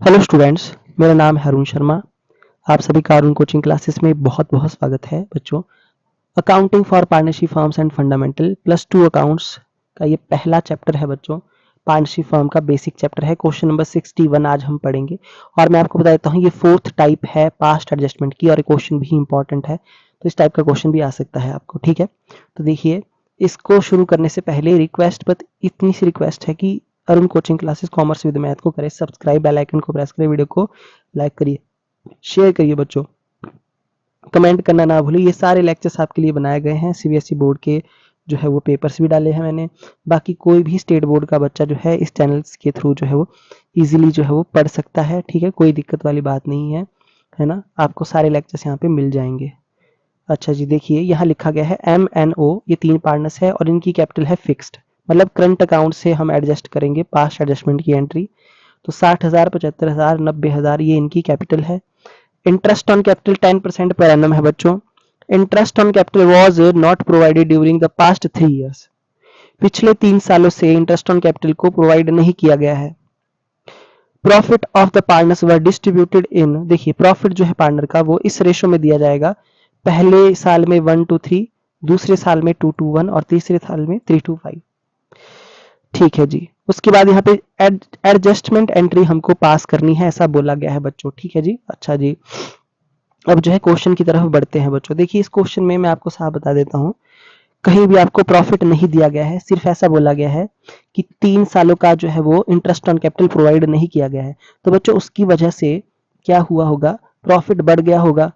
Hello students, मेरा नाम है अरुण शर्मा। आप सभी का अरुण कोचिंग क्लासेस में बहुत बहुत स्वागत है बच्चों। Accounting for partnership firms and fundamental +2 accounts का ये पहला चैप्टर है बच्चों। पार्टनरशिप फर्म का बेसिक चैप्टर है। क्वेश्चन नंबर 61 आज हम पढ़ेंगे और मैं आपको बता देता हूँ ये फोर्थ टाइप है पास्ट एडजस्टमेंट की, और ये क्वेश्चन भी इंपॉर्टेंट है, तो इस टाइप का क्वेश्चन भी आ सकता है आपको। ठीक है, तो देखिए, इसको शुरू करने से पहले रिक्वेस्ट, बस इतनी सी रिक्वेस्ट है कि Arun coaching classes commerce with math को करें सब्सक्राइब, बेल आइकन को प्रेस करें, वीडियो को लाइक करिए, शेयर करिए बच्चों, कमेंट करना ना भूलिए। ये सारे लेक्चर्स आपके लिए बनाए गए हैं, सीबीएसई बोर्ड के जो है वो पेपर्स भी डाले हैं मैंने। बाकी कोई भी स्टेट बोर्ड का बच्चा जो है इस चैनल के थ्रू जो है वो इजीली जो है वो पढ़ सकता है। ठीक है, कोई दिक्कत वाली बात नहीं है ना। आपको सारे लेक्चर्स यहाँ पे मिल जाएंगे। अच्छा जी, देखिए यहाँ लिखा गया है MNO, ये 3 पार्टनर्स है और इनकी कैपिटल है फिक्स्ड, मतलब करंट अकाउंट से हम एडजस्ट करेंगे पास्ट एडजस्टमेंट की एंट्री। तो 60,000, 75,000, 90,000 ये इनकी कैपिटल है। Interest on capital 10% per annum है बच्चों। Interest on capital was not provided during the past 3 years, पिछले 3 सालों से इंटरेस्ट ऑन कैपिटल को प्रोवाइड नहीं किया गया है। Profit of the partners were distributed in, देखिए प्रॉफिट जो है पार्टनर का वो इस रेशो में दिया जाएगा, पहले साल में 1:3, दूसरे साल में 2:1 और तीसरे साल में 3:5। ठीक है जी, उसके बाद यहाँ पे एडजस्टमेंट एंट्री हमको पास करनी है, ऐसा बोला गया है बच्चों। ठीक है जी, अच्छा जी, अब जो है क्वेश्चन की तरफ बढ़ते हैं बच्चों। देखिए इस क्वेश्चन में मैं आपको साफ बता देता हूँ, कहीं भी आपको प्रॉफिट नहीं दिया गया है, सिर्फ ऐसा बोला गया है कि 3 सालों का जो है वो इंटरेस्ट ऑन कैपिटल प्रोवाइड नहीं किया गया है। तो बच्चों उसकी वजह से क्या हुआ होगा, प्रॉफिट बढ़ गया होगा,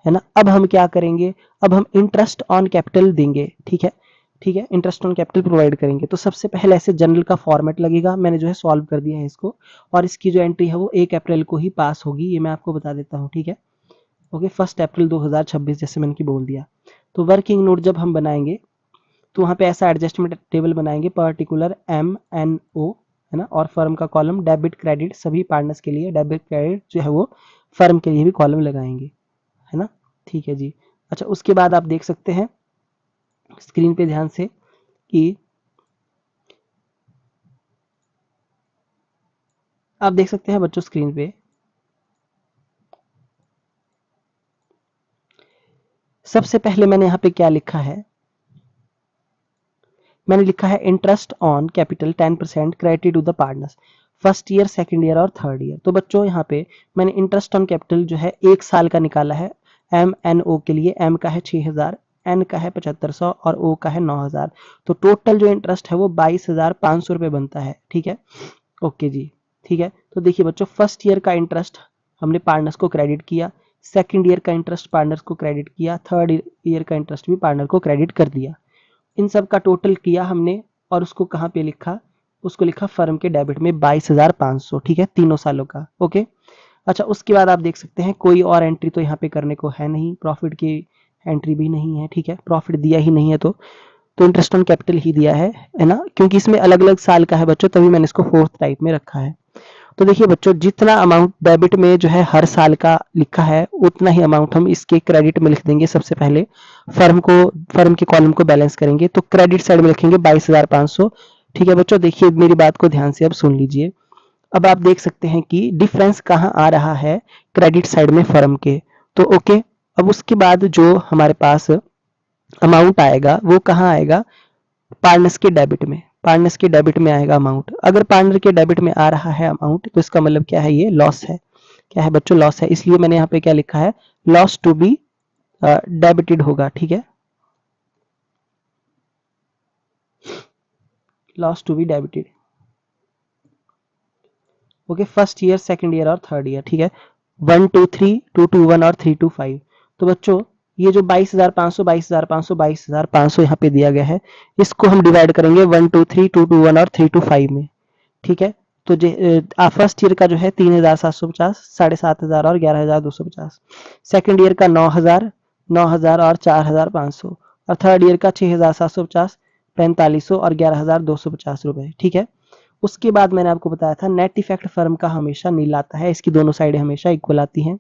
है ना। अब हम क्या करेंगे, अब हम इंटरेस्ट ऑन कैपिटल देंगे। ठीक है, ठीक है, इंटरेस्ट ऑन कैपिटल प्रोवाइड करेंगे। तो सबसे पहले ऐसे जनरल का फॉर्मेट लगेगा, मैंने जो है सॉल्व कर दिया है इसको, और इसकी जो एंट्री है वो 1 अप्रैल को ही पास होगी, ये मैं आपको बता देता हूँ। ठीक है, ओके, 1 अप्रैल 2026 जैसे मैंने की बोल दिया। तो वर्किंग नोट जब हम बनाएंगे तो वहां पे ऐसा एडजस्टमेंट टेबल बनाएंगे, पर्टिकुलर MNO, है ना, और फर्म का कॉलम डेबिट क्रेडिट, सभी पार्टनर्स के लिए डेबिट क्रेडिट जो है वो फर्म के लिए भी कॉलम लगाएंगे, है ना। ठीक है जी, अच्छा उसके बाद आप देख सकते हैं स्क्रीन पे ध्यान से कि आप देख सकते हैं बच्चों स्क्रीन पे, सबसे पहले मैंने यहाँ पे क्या लिखा है, मैंने लिखा है interest on capital 10% credit to the partners, first year, second year और थर्ड ईयर। तो बच्चों यहाँ पे मैंने इंटरेस्ट ऑन कैपिटल जो है 1 साल का निकाला है। MNO के लिए M का है 6,000, N का है 7500 और O का है 9,000। तो टोटल जो इंटरेस्ट है वो 22,500 रुपये बनता है। ठीक है, ओके जी, ठीक है। तो देखिए बच्चों, फर्स्ट ईयर का इंटरेस्ट हमने पार्टनर्स को क्रेडिट किया, सेकंड ईयर का इंटरेस्ट पार्टनर्स को क्रेडिट किया, थर्ड ईयर का इंटरेस्ट भी पार्टनर को क्रेडिट कर दिया। इन सब का टोटल किया हमने और उसको कहाँ पे लिखा, उसको लिखा फर्म के डेबिट में 22,500। ठीक है, तीनों सालों का। ओके, अच्छा उसके बाद आप देख सकते हैं कोई और एंट्री तो यहाँ पे करने को है नहीं, प्रॉफिट की एंट्री भी नहीं है। ठीक है, प्रॉफिट दिया ही नहीं है तो इंटरेस्ट ऑन कैपिटल ही दिया है ना, क्योंकि इसमें अलग अलग साल का है बच्चों, तभी मैंने इसको फोर्थ टाइप में रखा है। तो देखिए बच्चों, जितना अमाउंट डेबिट में जो है हर साल का लिखा है, उतना ही अमाउंट हम इसके क्रेडिट में लिख देंगे। सबसे पहले फर्म के कॉलम को बैलेंस करेंगे, तो क्रेडिट साइड में लिखेंगे 22,500। ठीक है बच्चों, देखिए मेरी बात को ध्यान से अब सुन लीजिए। अब आप देख सकते हैं कि डिफरेंस कहाँ आ रहा है, क्रेडिट साइड में फर्म के। तो ओके, अब उसके बाद जो हमारे पास अमाउंट आएगा वो कहाँ आएगा, पार्टनर्स के डेबिट में, पार्टनर्स के डेबिट में आएगा अमाउंट। अगर पार्टनर के डेबिट में आ रहा है अमाउंट तो इसका मतलब क्या है, ये लॉस है। क्या है बच्चों, लॉस है। इसलिए मैंने यहाँ पे क्या लिखा है, लॉस टू बी डेबिटेड होगा। ठीक है, loss to be debited. Okay, first year, second year और थर्ड ईयर। ठीक है, 1:3, 2:1 और 3:5। तो बच्चों ये जो 22,500, 22,500, 22,500 यहाँ पे दिया गया है, इसको हम डिवाइड करेंगे 1:3, 2:1 और 3:5 में। ठीक है, तो फर्स्ट ईयर का जो है 3,750, 7,500 और 11,250, सेकंड ईयर का 9,000, 9,000 और 4,500, और थर्ड ईयर का 6,750, 4,500 और 11,250 रुपए। ठीक है, उसके बाद मैंने आपको बताया था नेट इफेक्ट फर्म का हमेशा नील आता है, इसकी दोनों साइडें हमेशा इक्वल आती हैं।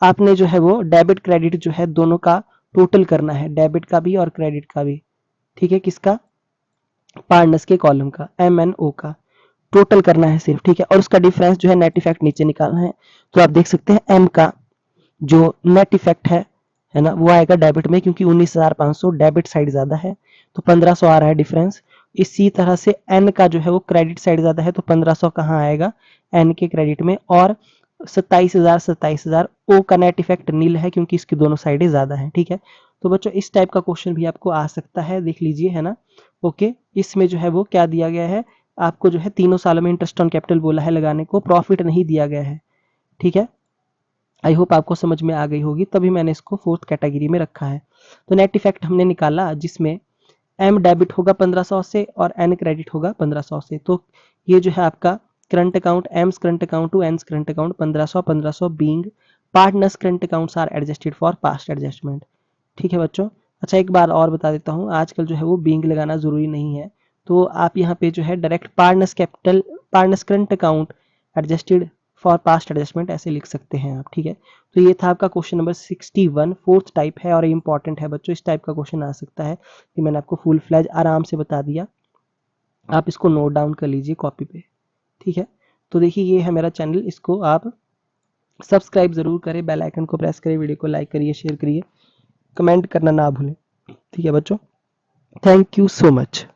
आपने जो है वो डेबिट क्रेडिट जो है दोनों का टोटल करना है, डेबिट का भी और क्रेडिट का भी। ठीक है, किसका, पार्टनर्स के कॉलम का, MNO का। टोटल करना है सिर्फ, ठीक है। और उसका डिफरेंस जो है नेट इफेक्ट नीचे निकालना है। तो आप देख सकते हैं एम का जो नेट इफेक्ट है ना, वो आएगा डेबिट में, क्योंकि 19,500 डेबिट साइड ज्यादा है तो 1500 आ रहा है डिफरेंस। इसी तरह से एन का जो है वो क्रेडिट साइड ज्यादा है तो 1500 कहाँ आएगा, एन के क्रेडिट में। और 27,000 ओ का नेट इफेक्ट नील है क्योंकि इसकी दोनों साइडें ज्यादा है, ठीक है। तो बच्चों इस टाइप का क्वेश्चन भी आपको आ सकता है, देख लीजिए, है ना। ओके, इसमें जो है वो क्या दिया गया है आपको, जो है तीनों सालों में इंटरेस्ट ऑन कैपिटल बोला है लगाने को, प्रॉफिट नहीं दिया गया है, ठीक है। आई होप आपको समझ में आ गई होगी, तभी मैंने इसको फोर्थ कैटेगरी में रखा है। तो नेट इफेक्ट हमने निकाला जिसमें एम डेबिट होगा 1500 से और एन क्रेडिट होगा 1500 से। तो ये जो है आपका current account, A's current account to N's current account 1500 being partners current accounts are adjusted for past adjustment, ठीक है बच्चों। अच्छा, एक बार और बता देता हूँ, आजकल जो है वो बीइंग लगाना जरूरी नहीं है, तो आप यहाँ पे जो है direct partners capital partners current account adjusted for past adjustment ऐसे लिख सकते हैं आप, ठीक है। तो ये था आपका क्वेश्चन नंबर 61, फोर्थ टाइप है और इंपॉर्टेंट है बच्चों, इस टाइप का क्वेश्चन आ सकता है। कि मैंने आपको फुल फ्लैज आराम से बता दिया, आप इसको नोट डाउन कर लीजिए कॉपी पे, ठीक है। तो देखिए ये है मेरा चैनल, इसको आप सब्सक्राइब जरूर करें, बेल आइकन को प्रेस करिए, वीडियो को लाइक करिए, शेयर करिए, कमेंट करना ना भूलें, ठीक है बच्चों। Thank you so much.